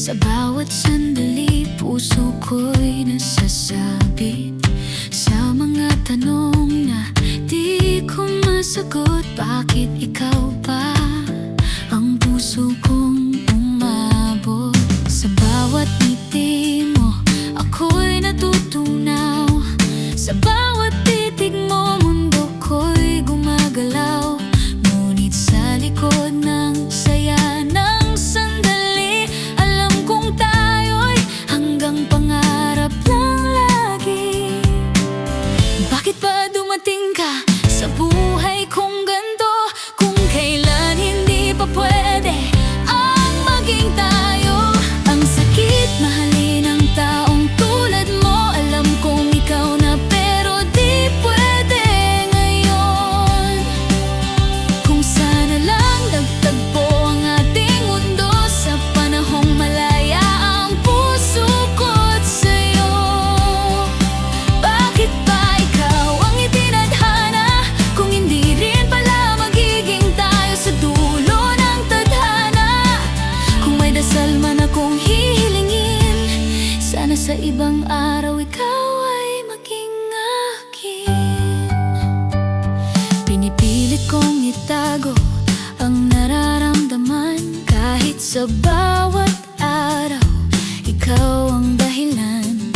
Sa bawat sandali, puso ko'y nasasabi sa mga tanong na di ko masagot. Bakit ikaw ba ang puso kong umabot? Sa bawat ngiti mo, ako'y natutunaw. Sa bawat titig mo, mundo ko'y gumagalaw. Ngunit sa likod ng saya ng sandali, alam kong tayo'y hanggang pangarap lang lagi. Bakit ba dumating ka sa buhay kong ganito? Kung kailan hindi pa pwede ang maging tayo. Ang sakit mahalin ang taong tulad mo. Alam kong ikaw na pero di pwede ngayon. Kung sana lang nagtagpo ang ating mundo sa panahong malaya ang puso ko't sa'yo. Bakit ba ikaw ang itinadhana kung hindi rin pala magiging tayo sa dulo ng tadhana? Kung may dasal man akong hihilingin, sana sa ibang araw ikaw ay maging akin. Pinipilit kong itago ang nararamdaman, kahit sa bawat araw ikaw ang dahilan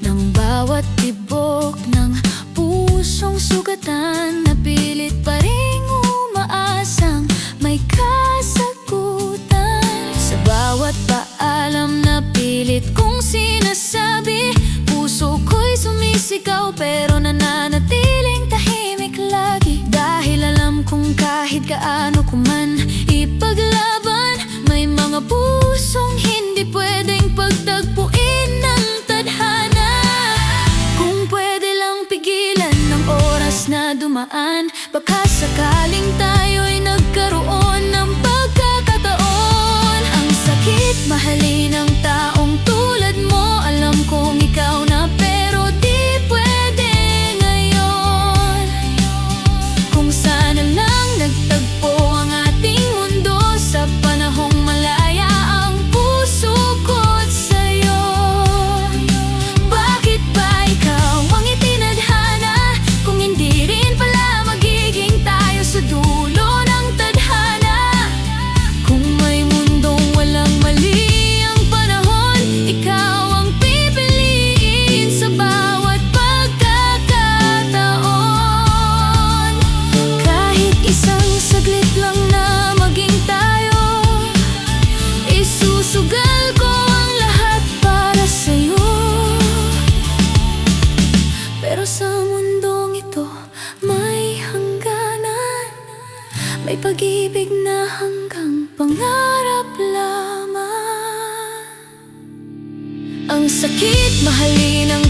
ng bawat tibok ng pusong sugatan. Napilit pa ring umaasang may kasagutan. Sa bawat paalam na pilit kong sinasabi, puso ko'y sumisigaw pero nananatiling tahimik lagi. Dahil alam kong kahit gaano ko man ipaglaban, may mga pusong hindi pwedeng pagtagpuin ng tadhana. Kung pwede lang pigilan ng oras na dumaan, baka sakaling tayo'y nagkaroon ng pagkakataon. Ang sakit mahalin ang taong tulad mo. Alam kong ikaw na pero di pwede ngayon. Kung sana lang nagtagpo ang ating mundo sa panahong malaya ang puso ko't sa'yo. Bakit ba ikaw ang itinadhana kung hindi rin pala magiging tayo sa dulo ng tadhana? Kung may mundong walang mali ang panahon, ikaw ang pipiliin sa bawat pagkakataon. Kahit isang saglit lang na maging tayo, isusugal ko ang lahat para sa'yo. Pero sa mundong ito may hangganan, may pag-ibig na hanggang pangarap lamang. Ang sakit mahalin ang